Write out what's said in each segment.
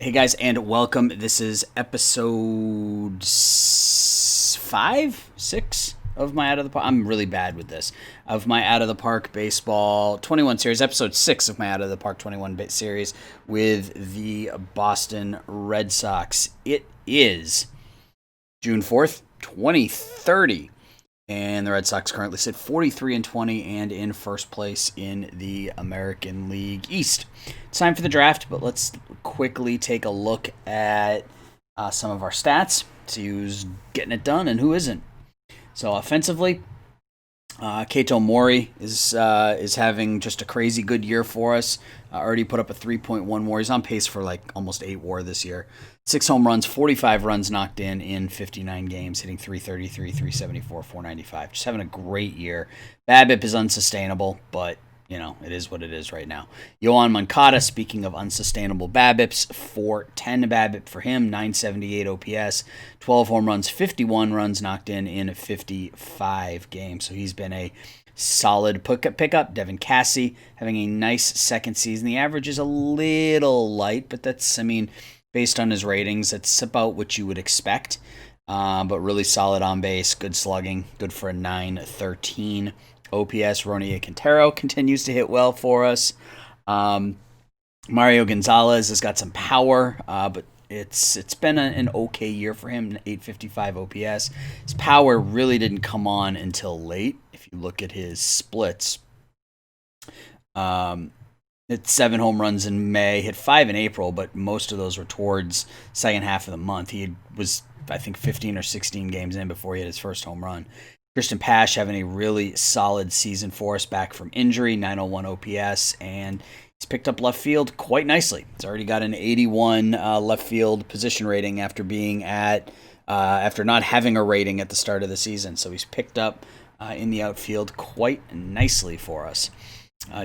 Hey guys, and welcome. This is episode five, six of my Out of the Park. I'm really bad with this. Of my Out of the Park Baseball 21 series, episode 6 of my Out of the Park 21 series with the Boston Red Sox. It is June 4th, 2030. And the Red Sox currently sit 43-20 and in first place in the American League East. It's time for the draft, but let's quickly take a look at some of our stats, see who's getting it done and who isn't. So offensively, Keito Mori is having just a crazy good year for us. Already put up a 3.1 WAR. He's on pace for like almost 8 WAR this year. 6 home runs, 45 runs knocked in 59 games, hitting 333, 374, 495. Just having a great year. BABIP is unsustainable, but you know, it is what it is right now. Yohan Moncada, speaking of unsustainable BABIPs, 410 BABIP for him, 978 OPS, 12 home runs, 51 runs knocked in 55 games. So he's been a solid pickup. Devin Cassie having a nice second season. The average is a little light, but that's, based on his ratings, that's about what you would expect. But really solid on base, good slugging, good for a 913 OPS. Ronnie Quintero continues to hit well for us. Mario Gonzalez has got some power, but it's been an okay year for him, 855 OPS. His power really didn't come on until late. If you look at his splits, it's 7 home runs in May, hit 5 in April, but most of those were towards second half of the month. He was, I think, 15 or 16 games in before he hit his first home run. Christian Pash having a really solid season for us back from injury, 901 OPS, and he's picked up left field quite nicely. He's already got an 81 left field position rating after being after not having a rating at the start of the season. So he's picked up in the outfield quite nicely for us.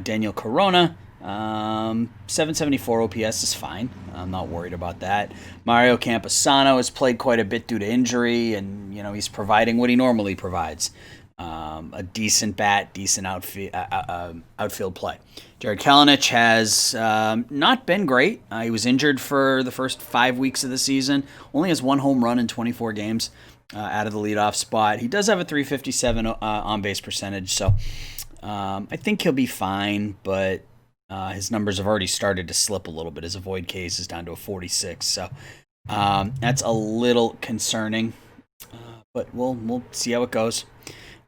Daniel Corona, 774 OPS is fine. I'm not worried about that. Mario Campusano has played quite a bit due to injury, and he's providing what he normally provides. A decent bat, decent outfield play. Jared Kelenic has not been great. He was injured for the first 5 weeks of the season. Only has 1 home run in 24 games out of the leadoff spot. He does have a 357 on-base percentage, so I think he'll be fine, but his numbers have already started to slip a little bit. His avoid case is down to a 46, so that's a little concerning. But we'll see how it goes.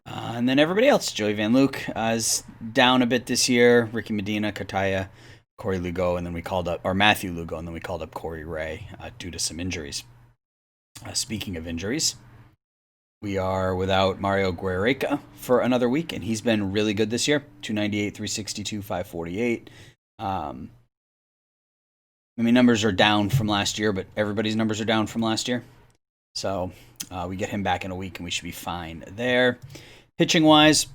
And then everybody else, Joey Van Luke is down a bit this year. Ricky Medina, Kataya, Corey Lugo, and then Matthew Lugo, and then we called up Corey Ray due to some injuries. Speaking of injuries, we are without Mario Guerreca for another week, and he's been really good this year. 298, 362, 548. Numbers are down from last year, but everybody's numbers are down from last year. So we get him back in a week, and we should be fine there. Pitching-wise,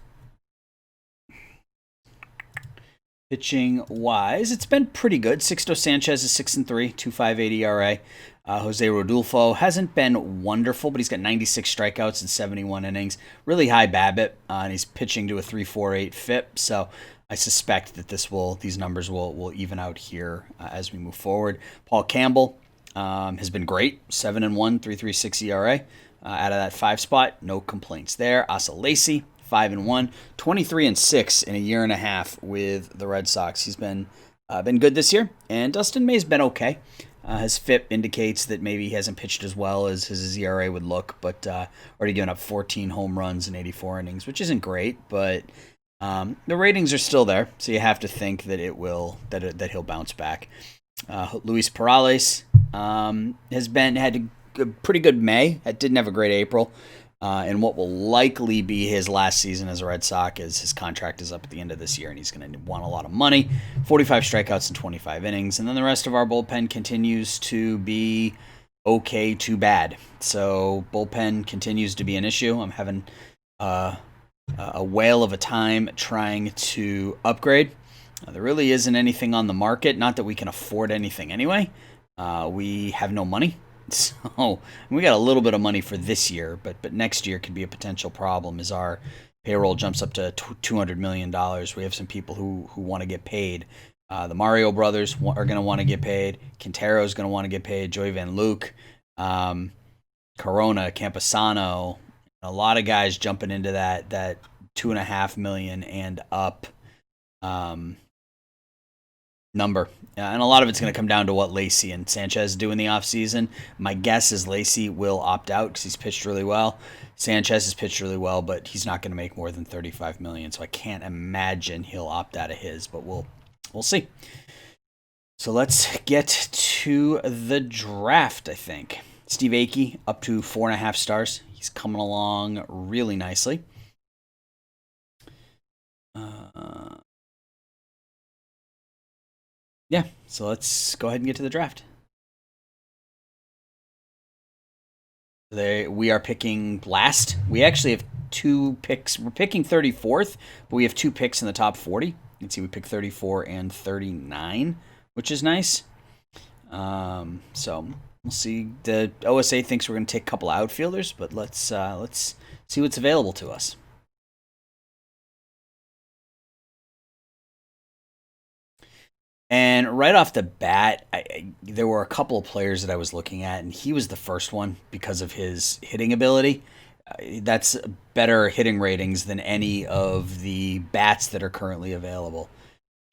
it's been pretty good. Sixto Sanchez is 6-3, 2.58 ERA. Jose Rodolfo hasn't been wonderful, but he's got 96 strikeouts in 71 innings. Really high BABIP, and he's pitching to a 3.48 FIP. So I suspect that these numbers will even out here as we move forward. Paul Campbell has been great, 7-1, 3.36 ERA. Out of that 5 spot, no complaints there. Asa Lacy, 5-1, 23-6 in a year and a half with the Red Sox. He's been good this year, and Dustin May's been okay. His FIP indicates that maybe he hasn't pitched as well as his ERA would look, but already given up 14 home runs in 84 innings, which isn't great, but the ratings are still there, so you have to think that that he'll bounce back. Luis Perales has had a pretty good May. Didn't have a great April. And what will likely be his last season as a Red Sox is his contract is up at the end of this year, and he's going to want a lot of money. 45 strikeouts in 25 innings. And then the rest of our bullpen continues to be okay to bad. So bullpen continues to be an issue. I'm having a whale of a time trying to upgrade. There really isn't anything on the market. Not that we can afford anything anyway. We have no money. So we got a little bit of money for this year, but next year could be a potential problem as our payroll jumps up to $200 million. We have some people who want to get paid The Mario brothers are going to want to get paid. Quintero is going to want to get paid. Joey Van Luke, um, Corona, Campusano, a lot of guys jumping into that 2.5 million and up um, number. And a lot of it's going to come down to what Lacey and Sanchez do in the offseason. My guess is Lacey will opt out because he's pitched really well. Sanchez has pitched really well, but he's not going to make more than 35 million, so I can't imagine he'll opt out of his, but we'll see. So let's get to the draft, I think. Steve Akey up to 4.5 stars. He's coming along really nicely. Yeah, so let's go ahead and get to the draft. We are picking last. We actually have 2 picks. We're picking 34th, but we have 2 picks in the top 40. You can see we picked 34 and 39, which is nice. So we'll see. The OSA thinks we're going to take a couple outfielders, but let's see what's available to us. And right off the bat, there were a couple of players that I was looking at, and he was the first one because of his hitting ability. That's better hitting ratings than any of the bats that are currently available.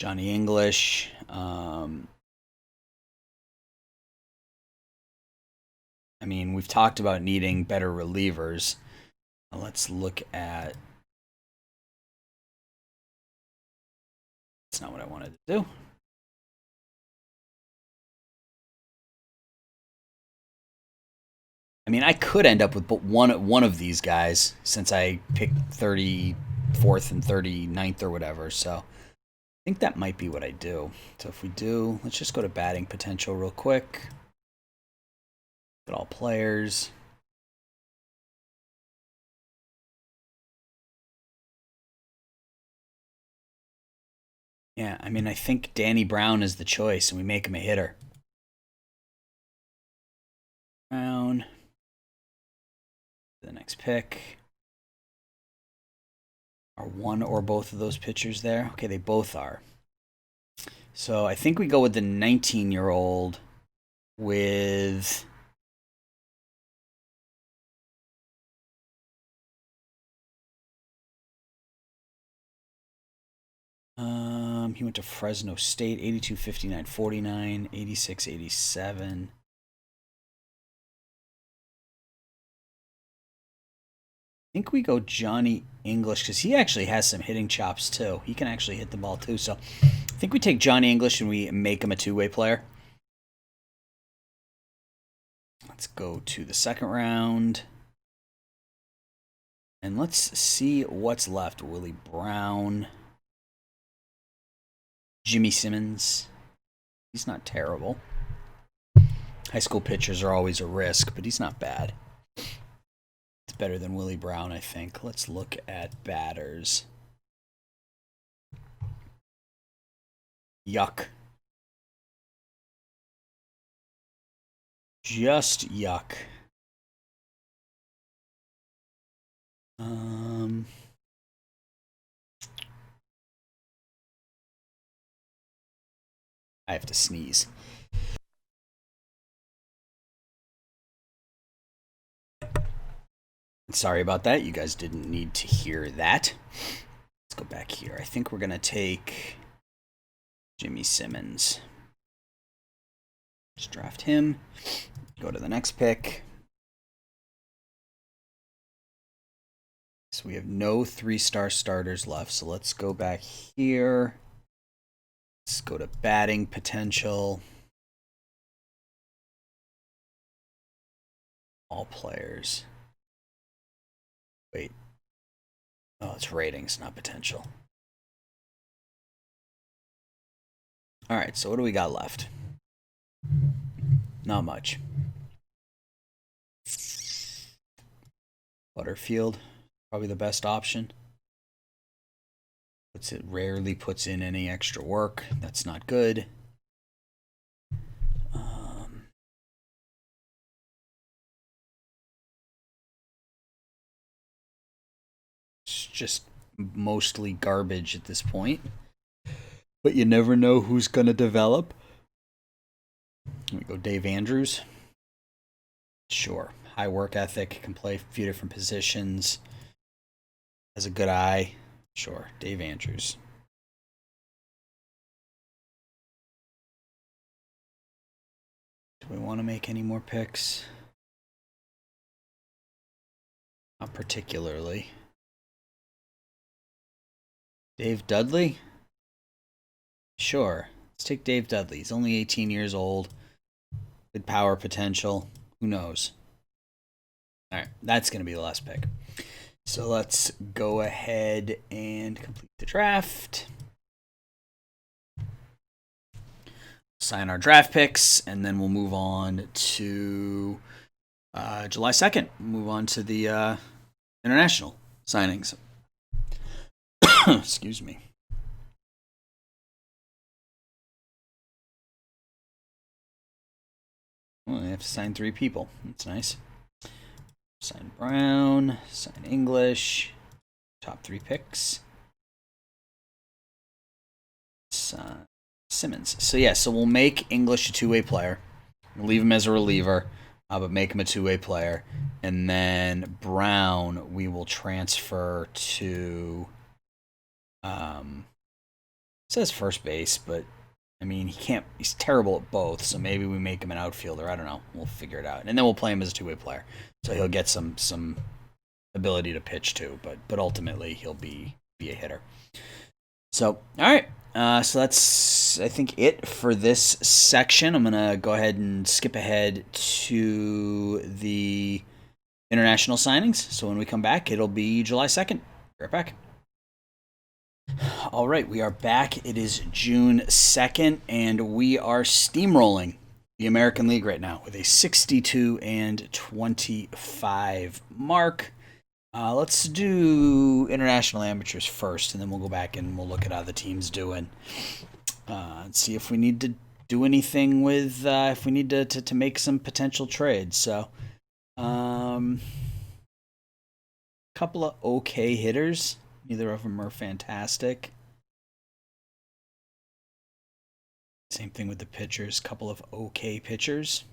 Johnny English. I mean, we've talked about needing better relievers. Let's look at... That's not what I wanted to do. I mean, I could end up with but one of these guys since I picked 34th and 39th or whatever. So I think that might be what I do. So if we do, let's just go to batting potential real quick. Look at all players. Yeah, I mean, I think Danny Brown is the choice, and we make him a hitter. Brown. The next pick. Are one or both of those pitchers there? Okay, they both are. So I think we go with the 19-year-old with... He went to Fresno State, 82, 59, 49, 86, 87. I think we go Johnny English because he actually has some hitting chops too. He can actually hit the ball too. So I think we take Johnny English and we make him a two-way player. Let's go to the second round. And let's see what's left. Willie Brown. Jimmy Simmons. He's not terrible. High school pitchers are always a risk, but he's not bad. It's better than Willie Brown, I think. Let's look at batters. Yuck. Just yuck. I have to sneeze. Sorry about that. You guys didn't need to hear that. Let's go back here. I think we're going to take Jimmy Simmons. Just draft him. Go to the next pick. So we have no 3-star starters left. So let's go back here. Let's go to batting potential. All players. Wait. Oh, it's ratings, not potential. All right, so what do we got left? Not much. Butterfield, probably the best option. Rarely puts in any extra work. That's not good. It's just mostly garbage at this point. but you never know who's going to develop. Here we go, Dave Andrews. Sure. High work ethic, can play a few different positions, has a good eye. Sure, Dave Andrews. Do we want to make any more picks? Not particularly. Dave Dudley? Sure. Let's take Dave Dudley. He's only 18 years old. Good power potential. Who knows? All right, that's going to be the last pick. So let's go ahead and complete the draft. Sign our draft picks, and then we'll move on to July 2nd. Move on to the international signings. Excuse me. Well, they have to sign 3 people. That's nice. Sign Brown, sign English, top 3 picks. Sign Simmons. So yeah, so we'll make English a 2-way player. We'll leave him as a reliever, but make him a 2-way player. And then Brown, we will transfer to, it says first base, but I mean, he's terrible at both, so maybe we make him an outfielder. I don't know. We'll figure it out. And then we'll play him as a 2-way player. So he'll get some ability to pitch too, but ultimately he'll be a hitter. So, all right. So that's, I think, it for this section. I'm going to go ahead and skip ahead to the international signings. So when we come back, it'll be July 2nd. Right back. All right, we are back. It is June 2nd, and we are steamrolling the American League right now with a 62-25 mark. Let's do international amateurs first, and then we'll go back and we'll look at how the team's doing. And see if we need to do anything with, if we need to make some potential trades. So, couple of okay hitters. Neither of them are fantastic. Same thing with the pitchers. Couple of okay pitchers.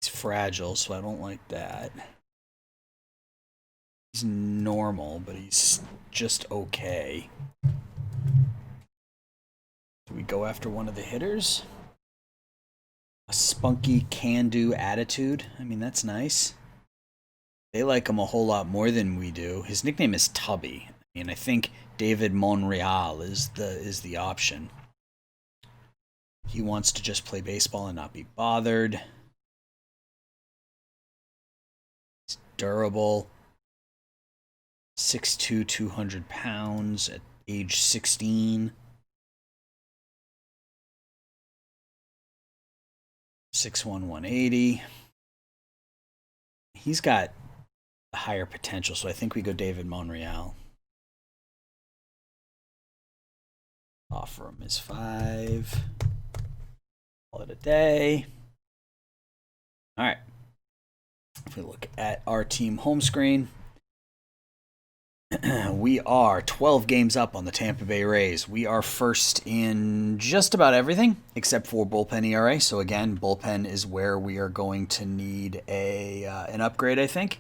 He's fragile, so I don't like that. He's normal, but he's just okay. Do we go after one of the hitters? A spunky can-do attitude. I mean, that's nice. They like him a whole lot more than we do. His nickname is Tubby. I mean, I think David Monreal is the option. He wants to just play baseball and not be bothered. He's durable. 6'2", 200 pounds at age 16. 6'1", 180. He's got a higher potential, so I think we go David Monreal. Offer him his 5. Call it a day. All right. If we look at our team home screen, we are 12 games up on the Tampa Bay Rays. We are first in just about everything except for bullpen ERA. So again, bullpen is where we are going to need an upgrade, I think.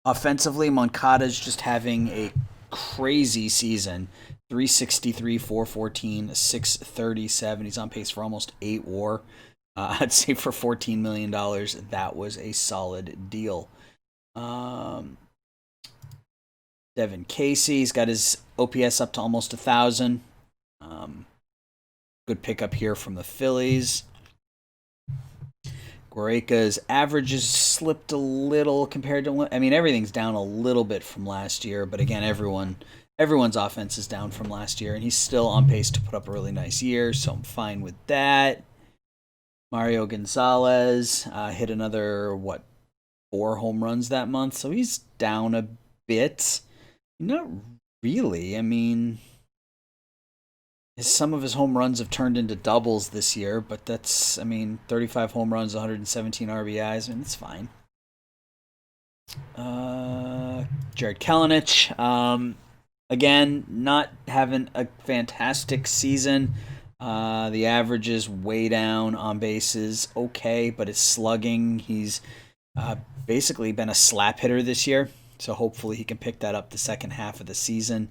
Offensively, Moncada's just having a crazy season. 363, 414, 637. He's on pace for almost 8 WAR. I'd say for $14 million, that was a solid deal. Devin Casey's got his OPS up to almost 1,000. Good pickup here from the Phillies. Guerreca's averages slipped a little compared to, I mean, everything's down a little bit from last year, but again, everyone's offense is down from last year, and he's still on pace to put up a really nice year, so I'm fine with that. Mario Gonzalez hit another, 4 home runs that month, so he's down a bit. Not really. I mean, some of his home runs have turned into doubles this year, but that's, 35 home runs, 117 RBIs. I mean, it's fine. Jared Kelenic. Again, not having a fantastic season. The average is way down on bases. Okay, but it's slugging. He's basically been a slap hitter this year. So hopefully he can pick that up the second half of the season.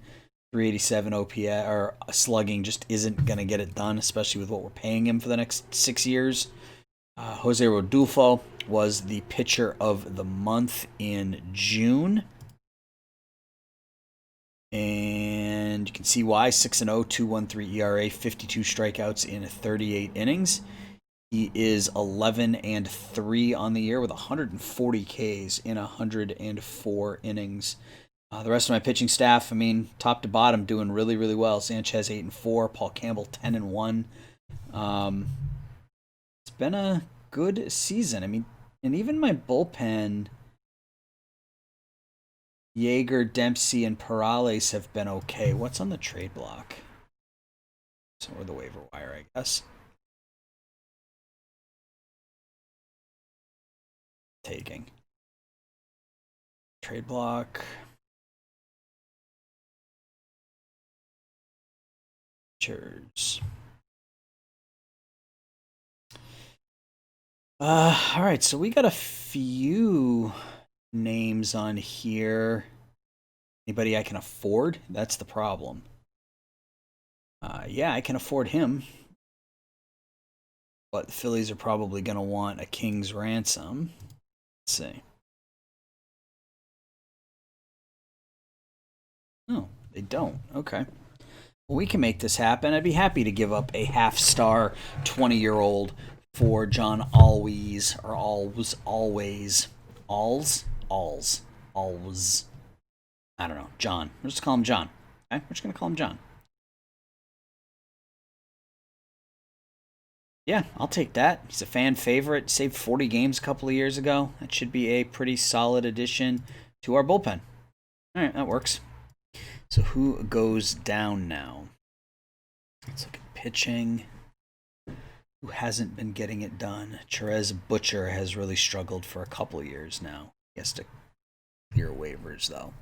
387 OPS or slugging just isn't going to get it done, especially with what we're paying him for the next 6 years. Jose Rodulfo was the pitcher of the month in June. And you can see why. 6-0, 2.13 ERA, 52 strikeouts in 38 innings. He is 11-3 on the year with 140 Ks in 104 innings. The rest of my pitching staff, I mean, top to bottom, doing really, really well. Sanchez 8-4, Paul Campbell 10-1. It's been a good season. I mean, and even my bullpen, Yeager, Dempsey, and Perales have been okay. What's on the trade block? Or the waiver wire, I guess. Taking. Trade block. Cheers. All right, so we got a few names on here. Anybody I can afford? That's the problem. Yeah, I can afford him. But the Phillies are probably going to want a king's ransom. Let's see. Oh, they don't. Okay. Well, we can make this happen. I'd be happy to give up a half-star 20-year-old for John Always, or Always. I don't know. John. We'll just call him John. Okay? We're just going to call him John. Yeah, I'll take that. He's a fan favorite. Saved 40 games a couple of years ago. That should be a pretty solid addition to our bullpen. All right, that works. So who goes down now? Let's look at pitching. Who hasn't been getting it done? Cherez Butcher has really struggled for a couple of years now. He has to clear waivers, though.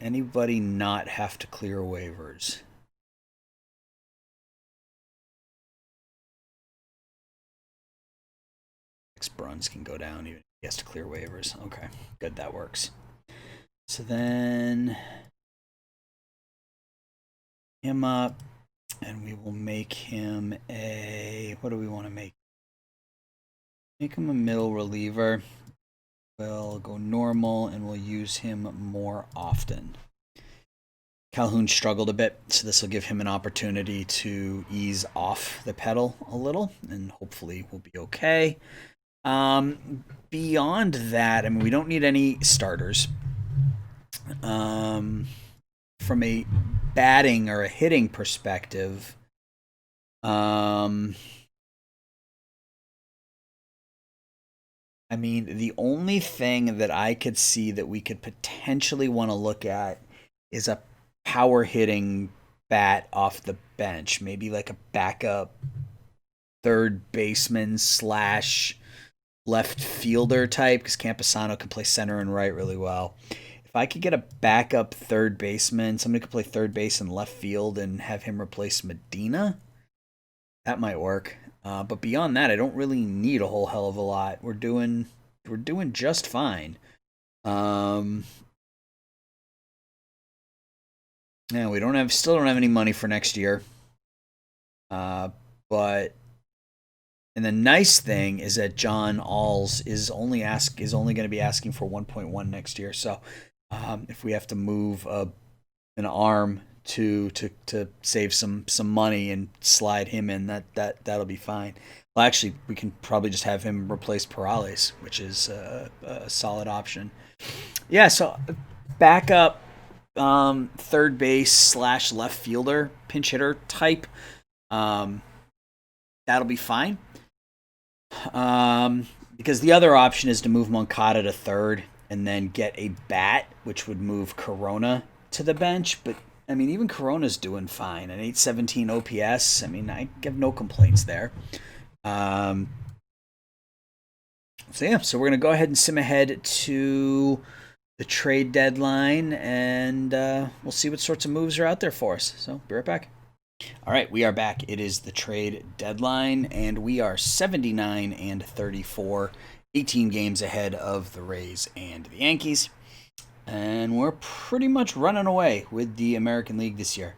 Anybody not have to clear waivers? Bruns can go down even if he has to clear waivers. Okay, good, that works. So then him up, and we will make him a, what do we want to make? Make him a middle reliever. We'll go normal, and we'll use him more often. Calhoun struggled a bit, so this will give him an opportunity to ease off the pedal a little, and hopefully we'll be okay. Beyond that, I mean, we don't need any starters. From a batting or a hitting perspective, I mean, the only thing that I could see that we could potentially want to look at is a power hitting bat off the bench, maybe like a backup third baseman slash left fielder type, because Camposano can play center and right really well. If I could get a backup third baseman, somebody could play third base and left field and have him replace Medina, that might work. But beyond that, I don't really need a whole hell of a lot. We're doing just fine. Yeah, we still don't have any money for next year. But and the nice thing is that John Alls is only going to be asking for 1.1 next year. So if we have to move an arm to save some money and slide him in, that'll be fine. Well, actually, we can probably just have him replace Perales, which is a solid option. Yeah, so backup third base slash left fielder, pinch hitter type. That'll be fine. Because the other option is to move Moncada to third and then get a bat, which would move Corona to the bench. But, I mean, even Corona's doing fine. An 817 OPS. I mean, I have no complaints there. So we're going to go ahead and sim ahead to the trade deadline, and we'll see what sorts of moves are out there for us. So, be right back. All right, we are back. It is the trade deadline, and we are 79 and 34, 18 games ahead of the Rays and the Yankees. And we're pretty much running away with the American League this year.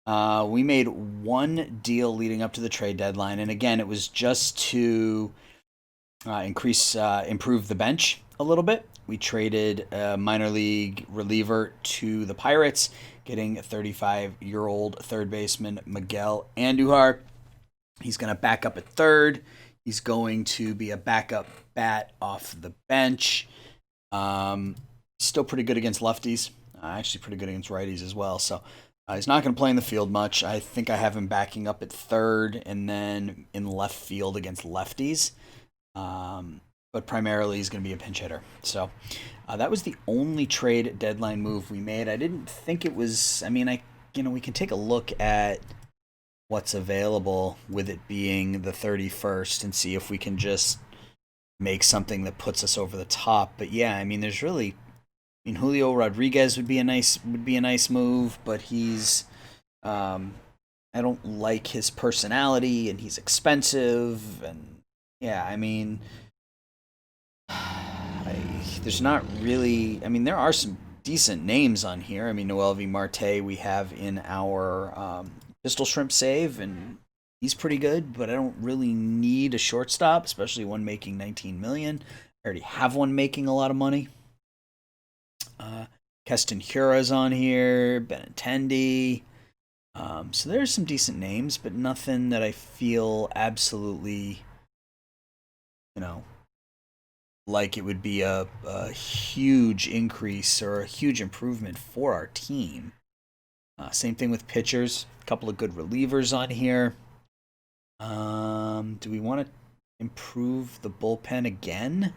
We made one deal leading up to the trade deadline, and again, it was just to improve the bench a little bit. We traded a minor league reliever to the Pirates, getting a 35-year-old third baseman Miguel Andujar. He's going to back up at third. He's going to be a backup bat off the bench. Still pretty good against lefties. Actually pretty good against righties as well. So he's not going to play in the field much. I think I have him backing up at third and then in left field against lefties. But primarily he's going to be a pinch hitter. So that was the only trade deadline move we made. I didn't think it was. I mean, we can take a look at what's available with it being the 31st and see if we can just make something that puts us over the top. But yeah, I mean, there's really. I mean, Julio Rodriguez would be a nice move, but he's. I don't like his personality, and he's expensive, and yeah, I mean. There's not really. I mean, there are some decent names on here. I mean, Noel V. Marte we have in our pistol shrimp save, and he's pretty good. But I don't really need a shortstop, especially one making $19 million. I already have one making a lot of money. Keston Hiura's on here. Benintendi. So there's some decent names, but nothing that I feel absolutely, like it would be a huge increase or a huge improvement for our team. Same thing with pitchers. A couple of good relievers on here. Do we want to improve the bullpen again?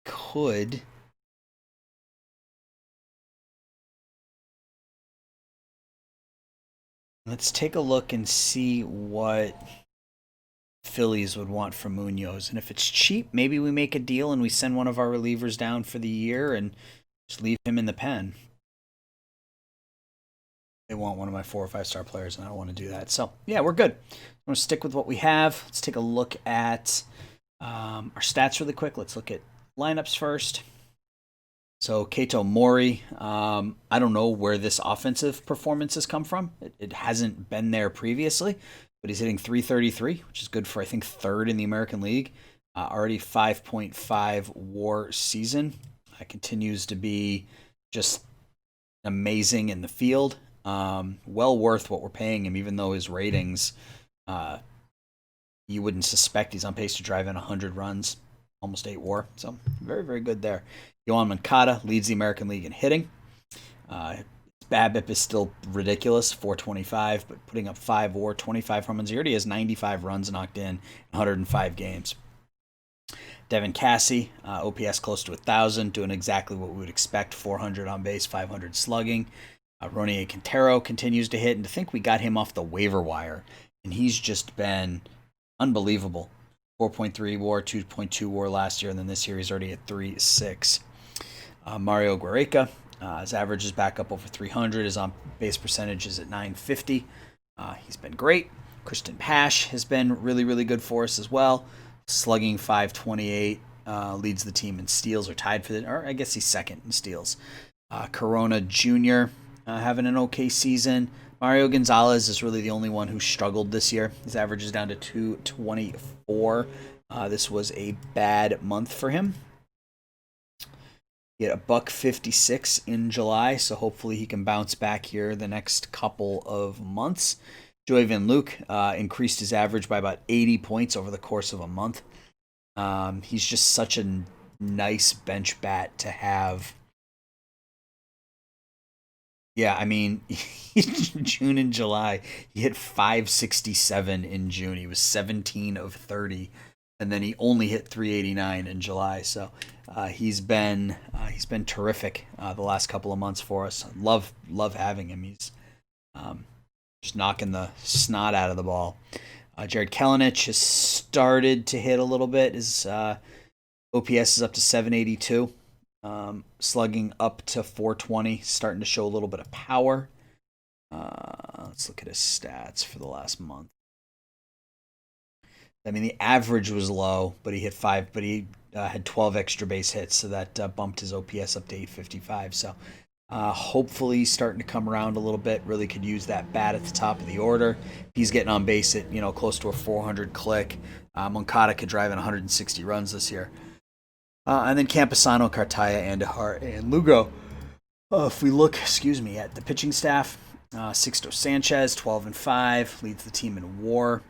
Could. Let's take a look and see what Phillies would want from Munoz. And if it's cheap, maybe we make a deal and we send one of our relievers down for the year and just leave him in the pen. They want one of my 4 or 5 star players, and I don't want to do that. So, yeah, we're good. I'm going to stick with what we have. Let's take a look at our stats really quick. Let's look at lineups first. So Keito Mori, I don't know where this offensive performance has come from. It hasn't been there previously, but he's hitting .333, which is good for, I think, third in the American League. Already 5.5 WAR season. Continues to be just amazing in the field. Well worth what we're paying him, even though his ratings, you wouldn't suspect he's on pace to drive in 100 runs, almost 8 WAR. So very, very good there. Yohan Moncada leads the American League in hitting. BABIP is still ridiculous, 425, but putting up 5 WAR, 25 home runs. He already has 95 runs knocked in 105 games. Devin Cassie, OPS close to 1,000, doing exactly what we would expect, 400 on base, 500 slugging. Ronier Quintero continues to hit, and to think we got him off the waiver wire, and he's just been unbelievable. 4.3 WAR, 2.2 WAR last year, and then this year he's already at 3.6. Mario Guerreca, his average is back up over 300. His on-base percentage is at 950. He's been great. Kristen Pash has been really, really good for us as well. Slugging .528, leads the team in steals, or tied for or I guess he's second in steals. Corona Jr. Having an okay season. Mario Gonzalez is really the only one who struggled this year. His average is down to 224. This was a bad month for him. He had a $156 in July, so hopefully he can bounce back here the next couple of months. Joey Van Luke increased his average by about 80 points over the course of a month. He's just such a nice bench bat to have. Yeah, I mean, June and July, he hit .567 in June. He was 17 of 30, and then he only hit .389 in July. So he's been terrific the last couple of months for us. Love having him. He's just knocking the snot out of the ball. Jared Kelenic has started to hit a little bit. His OPS is up to 782. Slugging up to 420, starting to show a little bit of power. Let's look at his stats for the last month. I mean, the average was low, but he hit five. But he had 12 extra base hits, so that bumped his OPS up to 855. So hopefully he's starting to come around a little bit. Really could use that bat at the top of the order. He's getting on base at close to a 400 click. Moncada could drive in 160 runs this year. And then Camposano, Cartaya, Andahar, and Lugo. If we look, at the pitching staff, Sixto Sanchez, 12-5, leads the team in WAR.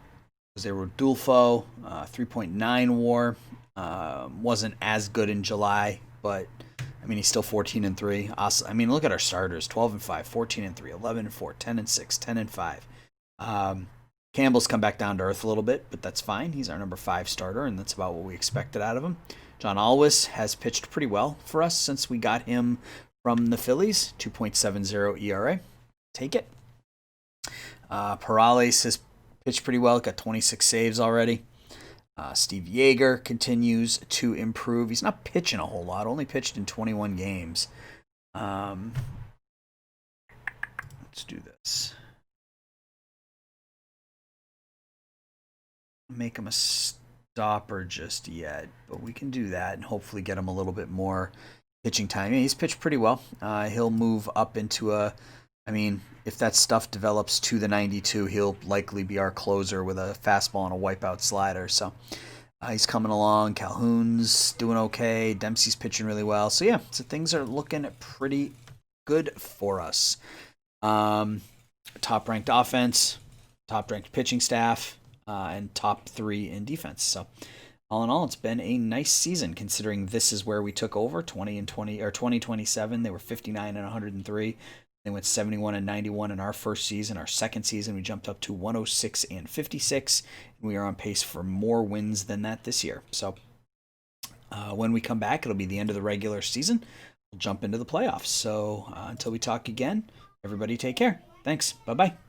Jose Rodulfo, 3.9 WAR. Wasn't as good in July, but I mean he's still 14-3. I mean, look at our starters: 12-5, 14-3, 11-4, 10-6, 10-5. Campbell's come back down to earth a little bit, but that's fine. He's our number 5 starter, and that's about what we expected out of him. John Alwis has pitched pretty well for us since we got him from the Phillies. 2.70 ERA. Take it. Perales has pitched pretty well. Got 26 saves already. Steve Yeager continues to improve. He's not pitching a whole lot. Only pitched in 21 games. Let's do this. Make him a stopper just yet, but we can do that and hopefully get him a little bit more pitching time. Yeah, he's pitched pretty well. He'll move up into if that stuff develops to the 92, he'll likely be our closer with a fastball and a wipeout slider. So he's coming along. Calhoun's doing okay. Dempsey's pitching really well. So yeah, so things are looking pretty good for us. Top-ranked offense, top-ranked pitching staff, and top 3 in defense. So all in all, it's been a nice season considering this is where we took over 2027. They were 59 and 103. They went 71 and 91 in our first season. Our second season, we jumped up to 106 and 56. And we are on pace for more wins than that this year. So when we come back, it'll be the end of the regular season. We'll jump into the playoffs. So until we talk again, everybody take care. Thanks. Bye-bye.